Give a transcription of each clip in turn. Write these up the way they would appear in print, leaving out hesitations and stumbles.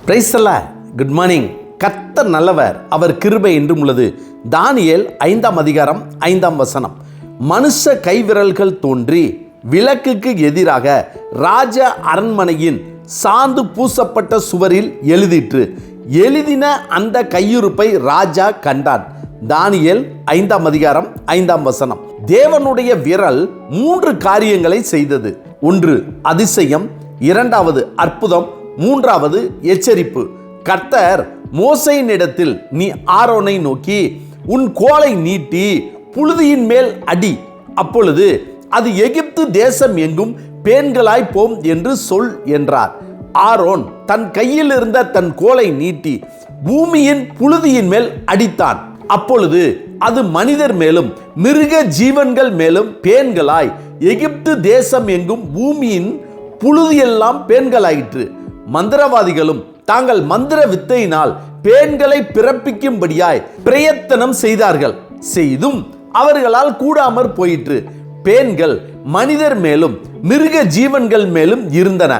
Praise the Lord. Good morning. கர்த்தர் நல்லவர், அவர் கிருபை என்றும் உள்ளது. தானியேல் 5ஆம் அதிகாரம் 5ஆம் வசனம். மனுஷ கைவிரல்கள் தோன்றி விளக்குக்கு எதிராக ராஜ அரண்மனையின் சாந்து பூசப்பட்ட சுவரில் எழுதிற்று. எழுதின அந்த கையிருப்பை ராஜா கண்டான். தானியேல் 5ஆம் அதிகாரம் 5ஆம் வசனம். தேவனுடைய விரல் 3 காரியங்களை செய்தது. 1 அதிசயம், 2வது அற்புதம், 3வது எச்சரிப்பு. கர்த்தர் மோசேயினிடத்தில், நீ ஆரோனை நோக்கி உன் கோலை நீட்டி புழுதியின் மேல் அடி, அப்பொழுது அது எகிப்து தேசம் எங்கும் பேன்களாய் போம் என்று சொல் என்றார். ஆரோன் தன் கையில் இருந்த தன் கோலை நீட்டி பூமியின் புழுதியின் மேல் அடித்தான். அப்பொழுது அது மனிதர் மேலும் மிருக ஜீவன்கள் மேலும் பேன்களாய் எகிப்து தேசம் எங்கும் பூமியின் புழுதியெல்லாம் பேன்களாயிற்று. மந்திரவாதிகளும் தாங்கள் மந்திர வித்தையினால் பேன்களை பிறப்பிக்கும்படியாய் பிரயத்தனம் செய்தார்கள். செய்தும் அவர்களால் கூடாமற் போயிற்று. பேன்கள் மனிதர் மேலும் மிருக ஜீவன்கள் மேலும் இருந்தன.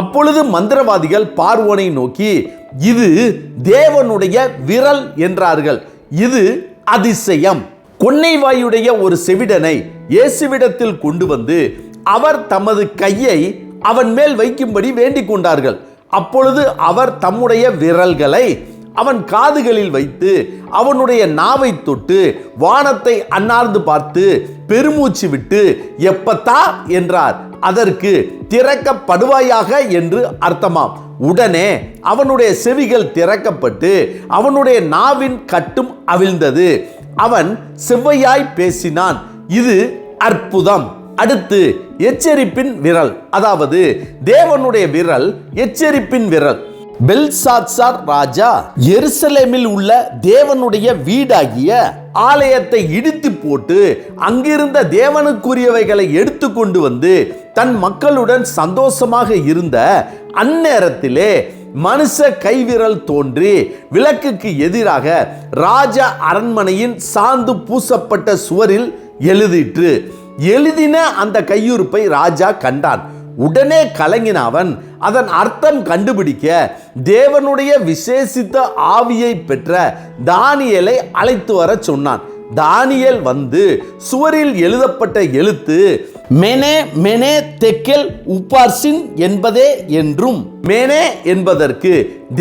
அப்பொழுது மந்திரவாதிகள் பார்வோனை நோக்கி, இது தேவனுடைய விரல் என்றார்கள். இது அதிசயம். கொன்னைவாயுடைய ஒரு செவிடனை இயேசுவிடத்தில் கொண்டு வந்து அவர் தமது கையை அவன் மேல் வைக்கும்படி வேண்டிக் கொண்டார்கள். அப்பொழுது அவர் தம்முடைய விரல்களை அவன் காதுகளில் வைத்து அவனுடைய நாவை தொட்டு வானத்தை அண்ணார்ந்து பார்த்து பெருமூச்சு விட்டு எப்பத்தா என்றார். அதற்கு திறக்கப்படுவாயாக என்று அர்த்தமாம். உடனே அவனுடைய செவிகள் திறக்கப்பட்டு அவனுடைய நாவின் கட்டும் அவிழ்ந்தது. அவன் செவ்வையாய் பேசினான். இது அற்புதம். அடுத்து எச்சரிப்பின் விரல், அதாவது தேவனுடைய விரல் எச்சரிப்பின் விரல். பெல்சாத்சார் ராஜா எருசலேமில் உள்ள தேவனுடைய வீடாகிய ஆலயத்தை இடித்து போட்டு அங்கிருந்த தேவனுக்குரியவைகளை எடுத்து கொண்டு வந்து தன் மக்களுடன் சந்தோஷமாக இருந்த அந்நேரத்திலே மனுஷ கைவிரல் தோன்றி விளக்குக்கு எதிராக ராஜ அரண்மனையின் சாந்து பூசப்பட்ட சுவரில் எழுதிற்று. எழுதின அந்த கையிருப்பை ராஜா கண்டான். உடனே கலங்கின அவன் அதன் அர்த்தம் கண்டுபிடிக்க தேவனுடைய விசேஷித்த ஆவியை பெற்ற தானியேலை அழைத்து வர சொன்னான். தானியேல் வந்து சுவரில் எழுதப்பட்ட எழுத்து மெனே மெனே தெக்கேல் உப்பார்சின் என்பதே என்றும், மெனே என்பதற்கு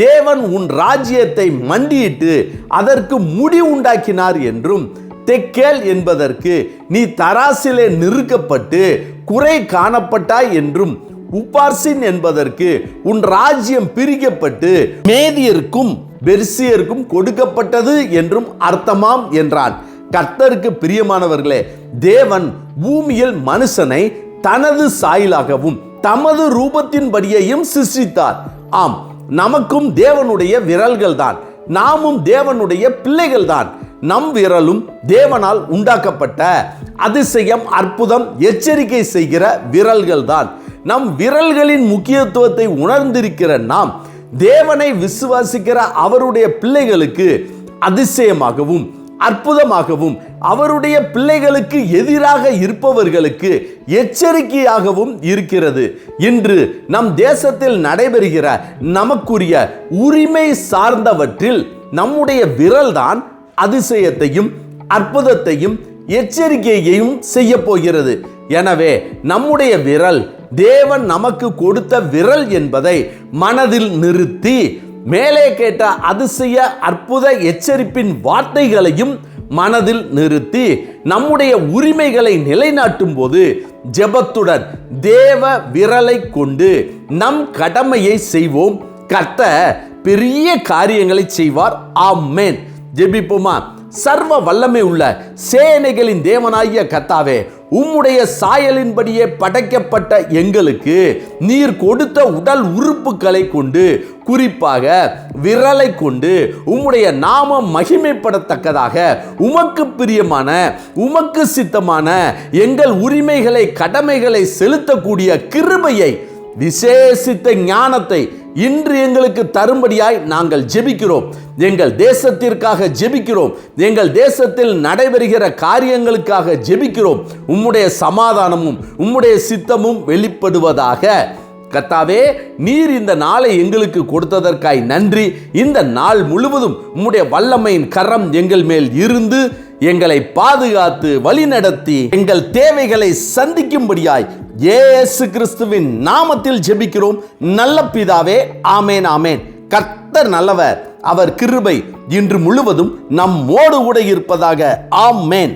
தேவன் உன் ராஜ்யத்தை மண்டியிட்டு அதற்கு முடி உண்டாக்கினார் என்றும், தெக்கேல் என்பதற்கு நீ தராசிலே நிறுக்கப்பட்டு குறை காணப்பட்டாய் என்றும், உப்பார்சின் என்பதற்கு உன் ராஜ்யம் பிரிக்கப்பட்டு மேதியருக்கும் பெர்சியருக்கும் கொடுக்கப்பட்டது என்றும் அர்த்தமாம் என்றான். கர்த்தருக்கு பிரியமானவர்களே, தேவன் பூமியில் மனுஷனை தனது சாயலாகவும் தமது ரூபத்தின்படியையும் சிருஷ்டித்தார். ஆம், நமக்கும் தேவனுடைய விரல்கள் தான். நாமும் தேவனுடைய பிள்ளைகள் தான். நம் விரலும் தேவனால் உண்டாக்கப்பட்ட அதிசயம், அற்புதம், எச்சரிக்கை செய்கிற விரல்கள் தான். நம் விரல்களின் முக்கியத்துவத்தை உணர்ந்திருக்கிற நாம் தேவனை விசுவாசிக்கிற அவருடைய பிள்ளைகளுக்கு அதிசயமாகவும் அற்புதமாகவும் அவருடைய பிள்ளைகளுக்கு எதிராக இருப்பவர்களுக்கு எச்சரிக்கையாகவும் இருக்கிறது. இன்று நம் தேசத்தில் நடைபெறுகிற நமக்குரிய உரிமை சார்ந்தவற்றில் நம்முடைய விரல்தான் அதிசயத்தையும் அற்புதத்தையும் எச்சரிக்கையையும் செய்ய போகிறது. எனவே நம்முடைய விரல் தேவன் நமக்கு கொடுத்த விரல் என்பதை மனதில் நிறுத்தி மேலே கேட்ட அதிசய அற்புத எச்சரிப்பின் வார்த்தைகளையும் மனதில் நிறுத்தி நம்முடைய உரிமைகளை நிலைநாட்டும் போது ஜெபத்துடன் தேவ விரலை கொண்டு நம் கடமையை செய்வோம். கர்த்தர் பெரிய காரியங்களை செய்வார். ஆமென். ஜெபிப்போமா. சர்வ வல்லமை உள்ள சேனைகளின் தேவனாகிய கர்த்தாவே, உம்முடைய சாயலின்படியே படைக்கப்பட்ட எங்களுக்கு நீர் கொடுத்த உடல் உறுப்புகளை கொண்டு, குறிப்பாக விரலை கொண்டு உம்முடைய நாமம் மகிமைப்படத்தக்கதாக உமக்கு பிரியமான உமக்கு சித்தமான எங்கள் உரிமைகளை கடமைகளை செலுத்தக்கூடிய கிருபையை, விசேஷித்த ஞானத்தை இன்று எங்களுக்கு தரும்படியாய் நாங்கள் ஜெபிக்கிறோம். எங்கள் தேசத்திற்காக ஜெபிக்கிறோம். எங்கள் தேசத்தில் நடைபெறுகிற காரியங்களுக்காக ஜெபிக்கிறோம். உம்முடைய சமாதானமும் உம்முடைய சித்தமும் வெளிப்படுவதாக. கர்த்தாவே, நீர் இந்த நாளை எங்களுக்கு கொடுத்ததற்காய் நன்றி. இந்த நாள் முழுவதும் உம்முடைய வல்லமையின் கரம் எங்கள் மேல் இருந்து எங்களை பாதுகாத்து வழிநடத்தி எங்கள் தேவைகளை சந்திக்கும்படியாய் இயேசு கிறிஸ்துவின் நாமத்தில் ஜெபிக்கிறோம் நல்ல பிதாவே. ஆமேன், ஆமேன். கர்த்தர் நல்லவர், அவர் கிருபை இன்று முழுவதும் நம்மோடு கூட இருப்பதாக. ஆமேன்.